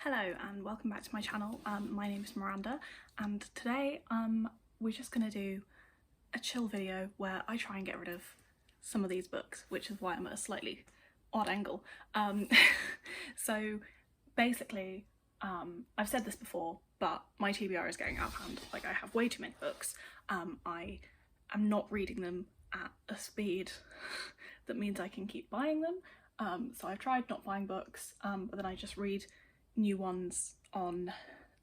Hello and welcome back to my channel. My name is Miranda and today we're just going to do a chill video where I try and get rid of some of these books, which is why I'm at a slightly odd angle. So basically, I've said this before, but my TBR is getting out of hand. Like, I have way too many books. I am not reading them at a speed that means I can keep buying them. So I've tried not buying books, but then I just read new ones on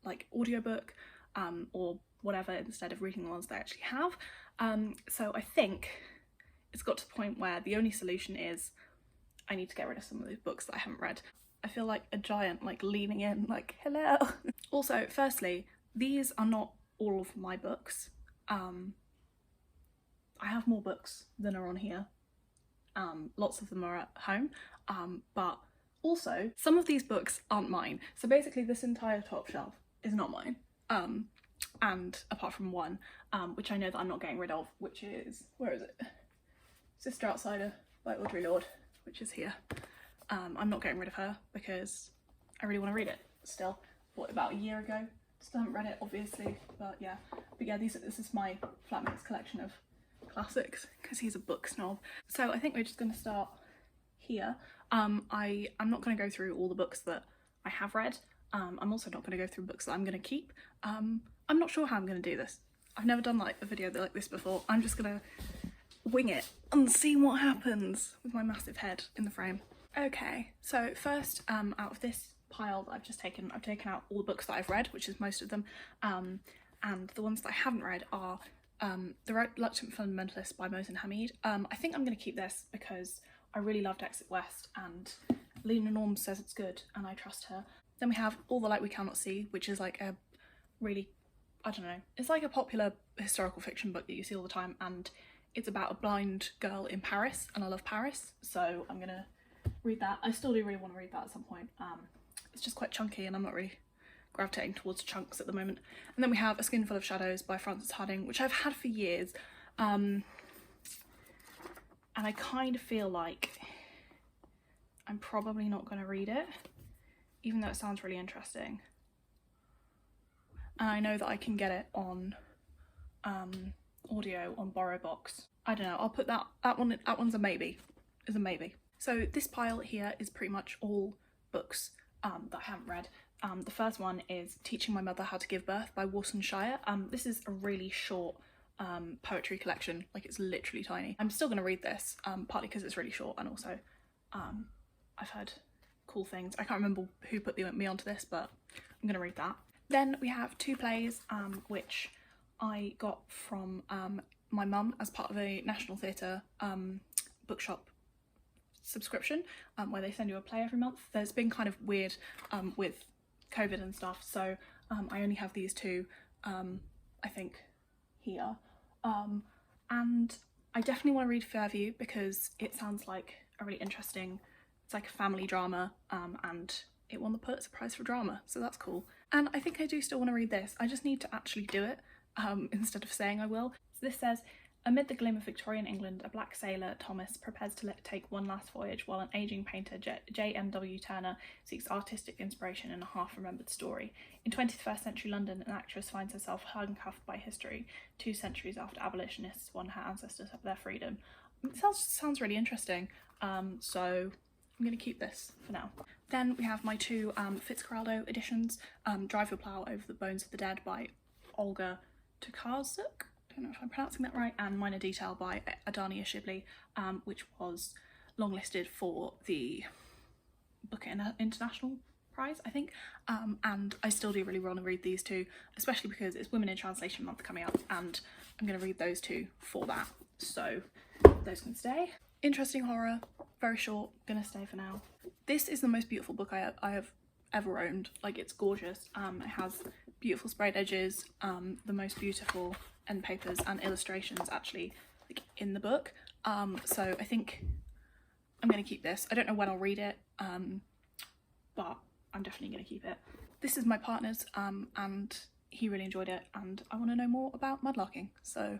like audiobook or whatever instead of reading the ones that I actually have. So I think it's got to the point where the only solution is I need to get rid of some of these books that I haven't read. I feel like a giant, like leaning in, like, hello. Also, firstly, these are not all of my books. I have more books than are on here. Lots of them are at home, but also some of these books aren't mine. So basically this entire top shelf is not mine, and apart from one, which I know that I'm not getting rid of, which is, where is it? Sister Outsider by Audre Lorde, which is here. I'm not getting rid of her because I really want to read it still. Bought it about a year ago, still haven't read it obviously, but yeah. But yeah, this is my flatmate's collection of classics because he's a book snob. So I think we're just going to start here. I'm not going to go through all the books that I have read. I'm also not going to go through books that I'm going to keep. I'm not sure how I'm going to do this. I've never done like a video like this before. I'm just going to wing it and see what happens with my massive head in the frame. Okay, so first, out of this pile that I've just taken, I've taken out all the books that I've read, which is most of them, and the ones that I haven't read are The Reluctant Fundamentalist by Mohsen Hamid. I think I'm going to keep this because I really loved Exit West and Lena Norm says it's good and I trust her. Then we have All the Light We Cannot See, which is like a really, I don't know, it's like a popular historical fiction book that you see all the time, and it's about a blind girl in Paris, and I love Paris, so I'm gonna read that. I still do really want to read that at some point. It's just quite chunky and I'm not really gravitating towards chunks at the moment. And then we have A Skin Full of Shadows by Frances Hardinge, which I've had for years. And I kind of feel like I'm probably not going to read it, even though it sounds really interesting. And I know that I can get it on audio on BorrowBox. I don't know, I'll put that one's a maybe, is a maybe. So this pile here is pretty much all books that I haven't read. The first one is Teaching My Mother How to Give Birth by Warson Shire. This is a really short poetry collection, like it's literally tiny. I'm still going to read this, partly because it's really short, and also I've heard cool things. I can't remember who put me onto this, but I'm going to read that. Then we have two plays which I got from my mum as part of a National Theatre bookshop subscription, where they send you a play every month. There's been kind of weird with COVID and stuff, so I only have these two, I think, here. And I definitely want to read Fairview because it sounds like a really interesting, it's like a family drama, and it won the Pulitzer Prize for drama, so that's cool. And I think I do still want to read this. I just need to actually do it instead of saying I will. So this says, amid the gloom of Victorian England, a black sailor, Thomas, prepares to take one last voyage while an ageing painter, J.M.W. Turner, seeks artistic inspiration in a half-remembered story. In 21st century London, an actress finds herself handcuffed by history. 2 centuries after abolitionists won her ancestors of their freedom. It sounds really interesting, so I'm going to keep this for now. Then we have my two Fitzcarraldo editions, Drive Your Plough Over the Bones of the Dead by Olga Tokarczuk. I don't know if I'm pronouncing that right, and Minor Detail by Adania Shibli, which was longlisted for the Book International Prize, I think, and I still do really want to read these two, especially because it's Women in Translation Month coming up, and I'm going to read those two for that, so those can stay. Interesting horror, very short, gonna stay for now. This is the most beautiful book I have ever owned. Like, it's gorgeous. It has beautiful sprayed edges, the most beautiful end papers and illustrations actually, like, in the book. So I think I'm gonna keep this. I don't know when I'll read it, but I'm definitely gonna keep it. This is my partner's, and he really enjoyed it, and I want to know more about mudlarking, so I'm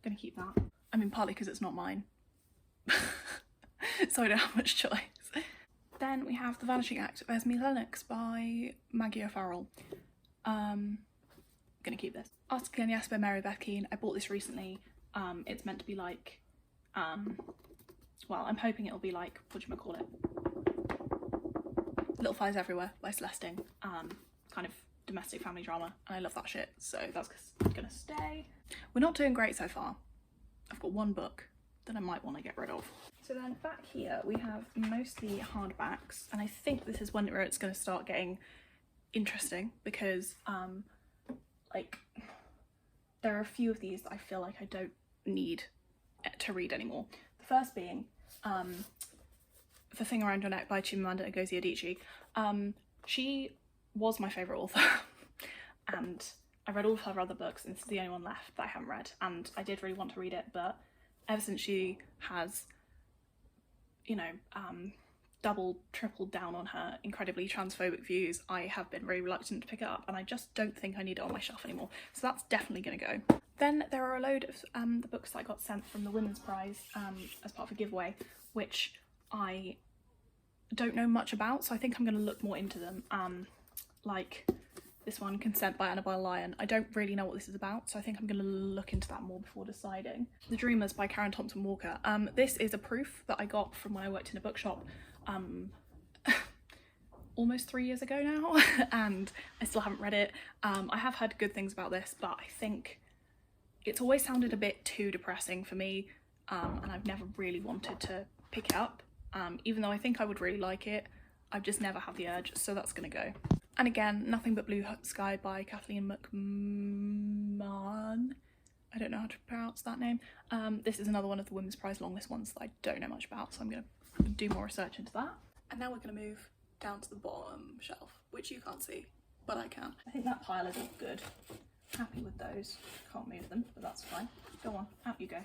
gonna keep that. I mean, partly because it's not mine, so I don't have much choice. Then we have The Vanishing Act of Esme Lennox by Maggie O'Farrell. Gonna keep this. Arthur Glenn Jasper, Mary Beth Keane. I bought this recently. It's meant to be like, well, I'm hoping it'll be like, whatchamacallit, Little Fires Everywhere by Celestine. Kind of domestic family drama, and I love that shit, so that's gonna stay. We're not doing great so far. I've got one book that I might want to get rid of. So then back here we have mostly hardbacks, and I think this is one where it's going to start getting interesting because like there are a few of these that I feel like I don't need to read anymore. The first being The Thing Around Your Neck by Chimamanda Ngozi Adichie. She was my favourite author and I read all of her other books, and this is the only one left that I haven't read, and I did really want to read it, but ever since she has, you know, doubled, tripled down on her incredibly transphobic views, I have been very reluctant to pick it up, and I just don't think I need it on my shelf anymore. So that's definitely going to go. Then there are a load of the books that I got sent from the Women's Prize as part of a giveaway, which I don't know much about, so I think I'm going to look more into them. Like this one, Consent by Annabelle Lyon. I don't really know what this is about, so I think I'm going to look into that more before deciding. The Dreamers by Karen Thompson Walker. This is a proof that I got from when I worked in a bookshop almost 3 years ago now, and I still haven't read it. I have heard good things about this, but I think it's always sounded a bit too depressing for me, and I've never really wanted to pick it up. Even though I think I would really like it, I've just never had the urge, so that's going to go. And again, Nothing But Blue Sky by Kathleen McMahon. I don't know how to pronounce that name. This is another one of the Women's Prize longlist ones that I don't know much about, so I'm going to do more research into that. And now we're going to move down to the bottom shelf, which you can't see, but I can. I think that pile is all good. Happy with those. Can't move them, but that's fine. Go on, out you go.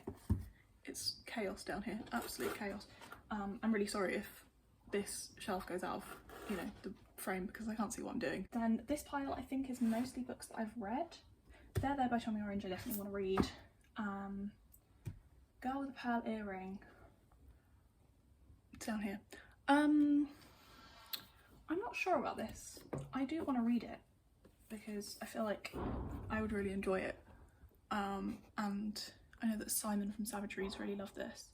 It's chaos down here, absolute chaos. I'm really sorry if this shelf goes out of, you know, the frame because I can't see what I'm doing. Then this pile I think is mostly books that I've read. They're There by Tommy Orange I definitely want to read. Girl with a Pearl Earring. It's down here. I'm not sure about this. I do want to read it because I feel like I would really enjoy it. And I know that Simon from Savage Reads really loved this.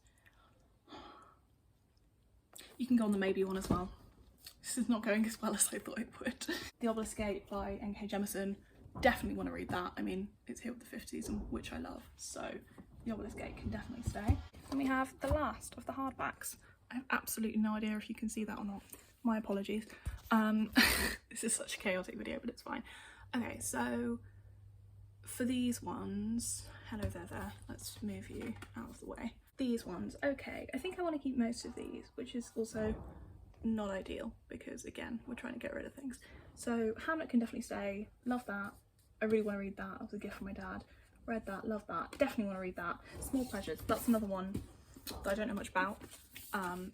You can go on the maybe one as well. This is not going as well as I thought it would. The Obelisk Gate by N.K. Jemisin. Definitely want to read that. I mean, it's here with the 50s, which I love, so The Obelisk Gate can definitely stay. Then we have the last of the hardbacks. I have absolutely no idea if you can see that or not. My apologies. This is such a chaotic video, but it's fine. Okay, so for these ones, hello there, let's move you out of the way. These ones, okay, I think I want to keep most of these, which is also not ideal because again, we're trying to get rid of things. So Hamlet can definitely stay, love that. I really want to read that, it was a gift from my dad. Read that, love that, definitely want to read that. Small Pleasures, that's another one that I don't know much about.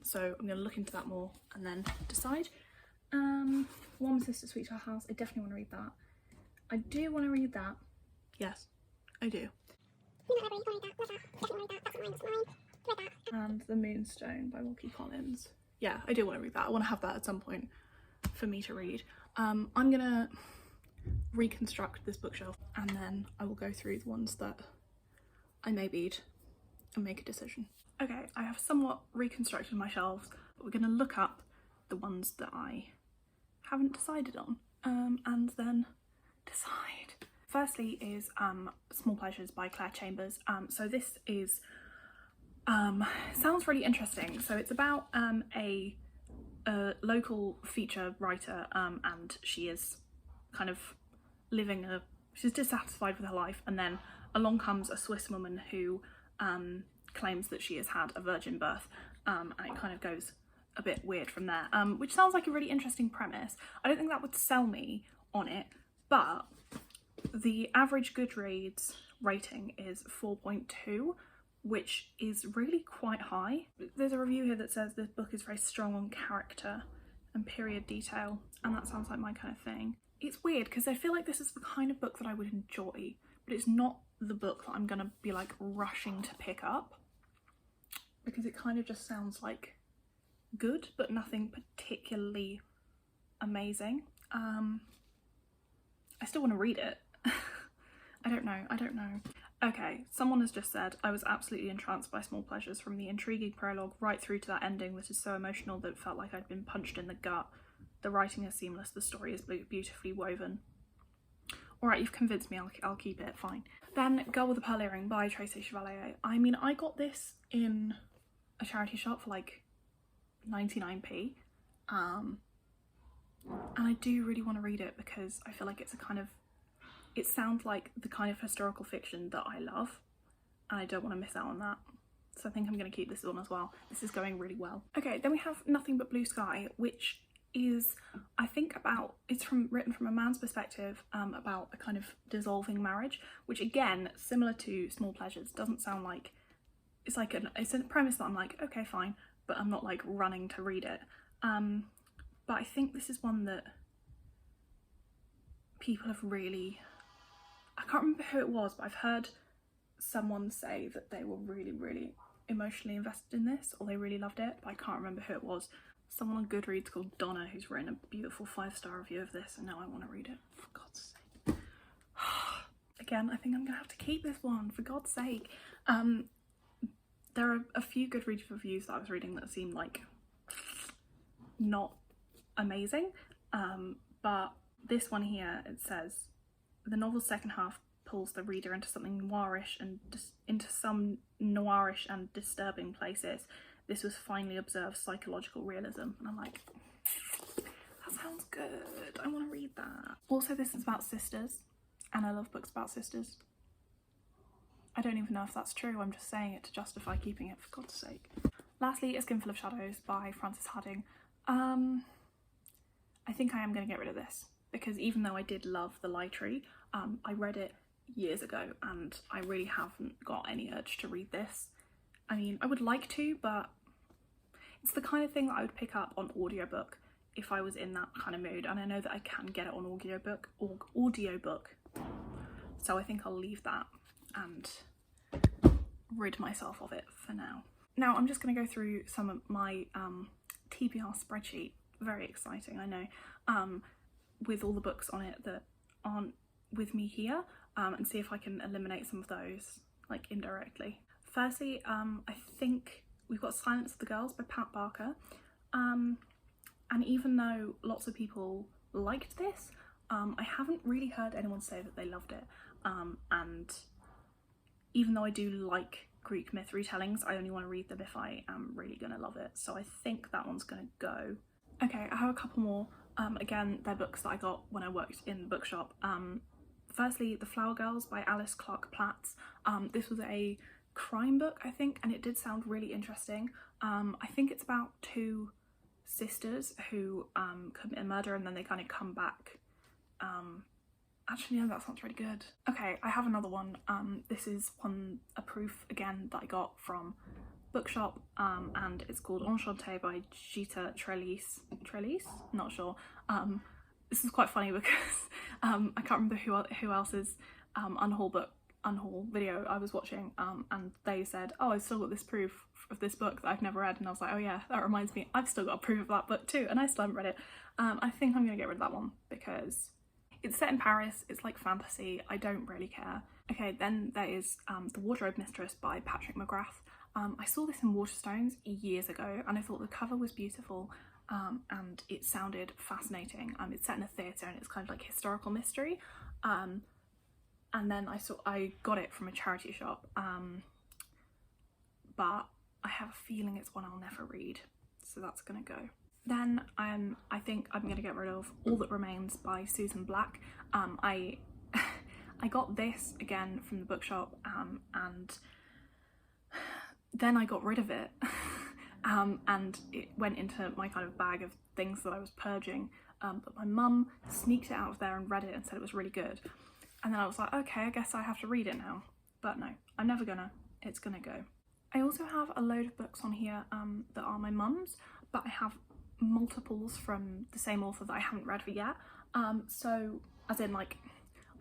So I'm going to look into that more and then decide. One Sister Sweet to Our House, I definitely want to read that. I do want to read that. Yes, I do. And The Moonstone by Wilkie Collins. Yeah, I do want to read that. I want to have that at some point for me to read. I'm gonna reconstruct this bookshelf and then I will go through the ones that I may read and make a decision. Okay, I have somewhat reconstructed my shelves, but we're gonna look up the ones that I haven't decided on and then decide. Firstly is Small Pleasures by Claire Chambers. So this is sounds really interesting. So it's about a local feature writer and she is kind of she's dissatisfied with her life, and then along comes a Swiss woman who claims that she has had a virgin birth, and it kind of goes a bit weird from there, which sounds like a really interesting premise. I don't think that would sell me on it, but the average Goodreads rating is 4.2, which is really quite high. There's a review here that says this book is very strong on character and period detail, and that sounds like my kind of thing. It's weird because I feel like this is the kind of book that I would enjoy, but it's not the book that I'm gonna be like rushing to pick up because it kind of just sounds like good, but nothing particularly amazing. I still want to read it. I don't know. Okay, someone has just said, I was absolutely entranced by Small Pleasures from the intriguing prologue right through to that ending that is so emotional that it felt like I'd been punched in the gut. The writing is seamless, the story is beautifully woven. Alright, you've convinced me, I'll keep it, fine. Then Girl with a Pearl Earring by Tracy Chevalier. I mean, I got this in a charity shop for like 99p. And I do really want to read it because I feel like it's a kind of, it sounds like the kind of historical fiction that I love, and I don't want to miss out on that. So I think I'm going to keep this on as well. This is going really well. Okay, then we have Nothing But Blue Sky, which is, I think, about, it's written from a man's perspective, about a kind of dissolving marriage, which again, similar to Small Pleasures, doesn't sound like, it's like it's a premise that I'm like, okay, fine, but I'm not like running to read it. But I think this is one that people have really, I can't remember who it was, but I've heard someone say that they were really, really emotionally invested in this, or they really loved it, but I can't remember who it was. Someone on Goodreads called Donna who's written a beautiful 5-star review of this, and now I want to read it, for God's sake. Again, I think I'm gonna have to keep this one, for God's sake. There are a few Goodreads reviews that I was reading that seemed like not amazing, but this one here, it says, the novel's second half pulls the reader into something noirish and into some noirish and disturbing places. This was finely observed psychological realism, and I'm like, that sounds good, I want to read that. Also, this is about sisters, and I love books about sisters. I don't even know if that's true, I'm just saying it to justify keeping it, for God's sake. Lastly, A Skinful of Shadows by Frances Hardinge. I think I am going to get rid of this, because even though I did love The Lie Tree, I read it years ago and I really haven't got any urge to read this. I mean, I would like to, but it's the kind of thing that I would pick up on audiobook if I was in that kind of mood, and I know that I can get it on audiobook, so I think I'll leave that and rid myself of it for now. Now I'm just going to go through some of my TBR spreadsheet, very exciting, I know, with all the books on it that aren't with me here, and see if I can eliminate some of those, like, indirectly. Firstly, I think we've got Silence of the Girls by Pat Barker, and even though lots of people liked this, I haven't really heard anyone say that they loved it, and even though I do like Greek myth retellings, I only want to read them if I am really gonna love it, so I think that one's gonna go. Okay, I have a couple more. Again, they're books that I got when I worked in the bookshop. Firstly, The Flower Girls by Alice Clark Platts. This was a crime book, I think, and it did sound really interesting. I think it's about two sisters who commit a murder and then they kind of come back. Actually, no, that sounds really good. Okay, I have another one. This is a proof again that I got from bookshop, and it's called Enchanté by Gita Trellis? Not sure. This is quite funny because I can't remember who else's unhaul video I was watching, and they said, oh, I've still got this proof of this book that I've never read, and I was like, oh yeah, that reminds me, I've still got a proof of that book too, and I still haven't read it. I think I'm gonna get rid of that one because it's set in Paris, it's like fantasy, I don't really care. Okay, then there is The Wardrobe Mistress by Patrick McGrath. I saw this in Waterstones years ago and I thought the cover was beautiful, and it sounded fascinating. It's set in a theatre and it's kind of like historical mystery, and then I got it from a charity shop, but I have a feeling it's one I'll never read, so that's gonna go. Then I think I'm gonna get rid of All That Remains by Susan Black. I got this again from the bookshop, and then I got rid of it, and it went into my kind of bag of things that I was purging, but my mum sneaked it out of there and read it and said it was really good, and then I was like, okay, I guess I have to read it now, but no, I'm never gonna, it's gonna go. I also have a load of books on here that are my mum's, but I have multiples from the same author that I haven't read yet, so as in, like,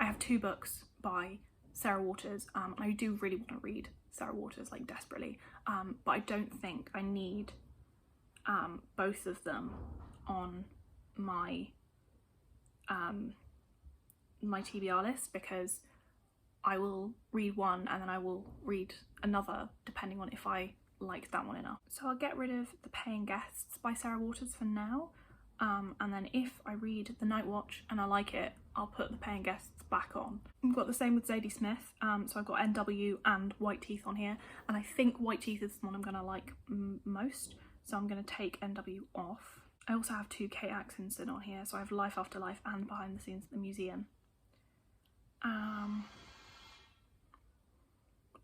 I have 2 books by Sarah Waters, and I do really want to read Sarah Waters, like, desperately, but I don't think I need both of them on my my TBR list, because I will read one and then I will read another depending on if I like that one enough. So I'll get rid of The Paying Guests by Sarah Waters for now, and then if I read The Night Watch and I like it, I'll put The Paying Guests back on. I've got the same with Zadie Smith, so I've got NW and White Teeth on here, and I think White Teeth is the one I'm gonna like most, so I'm gonna take NW off. I also have 2 Kate Atkinson on here, so I have Life After Life and Behind the Scenes at the Museum.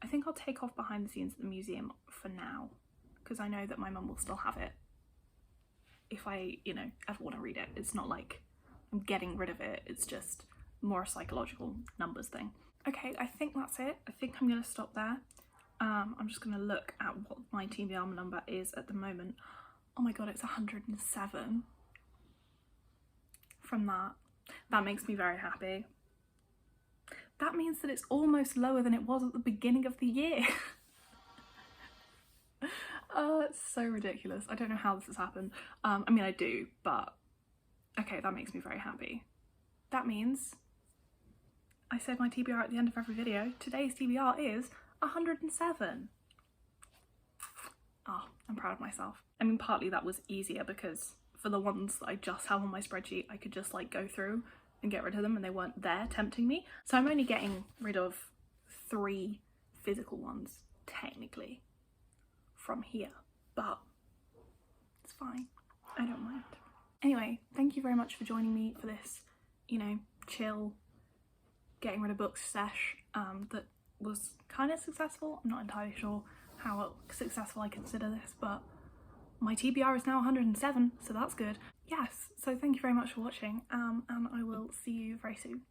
I think I'll take off Behind the Scenes at the Museum for now, because I know that my mum will still have it if I, you know, ever want to read it. It's not like I'm getting rid of it, it's just more a psychological numbers thing. Okay, I think that's it. I think I'm going to stop there. I'm just going to look at what my TBR number is at the moment. Oh my god, it's 107 from that. That makes me very happy. That means that it's almost lower than it was at the beginning of the year. Oh, it's so ridiculous. I don't know how this has happened. I mean, I do, but okay, that makes me very happy. That means I said my TBR at the end of every video. Today's TBR is 107. Oh, I'm proud of myself. I mean, partly that was easier because for the ones that I just have on my spreadsheet, I could just like go through and get rid of them and they weren't there tempting me. So I'm only getting rid of 3 physical ones, technically, from here, but it's fine. I don't mind. Anyway, thank you very much for joining me for this, you know, chill, getting rid of books sesh that was kind of successful. I'm not entirely sure how successful I consider this, but my TBR is now 107, so that's good. Yes, so thank you very much for watching, and I will see you very soon.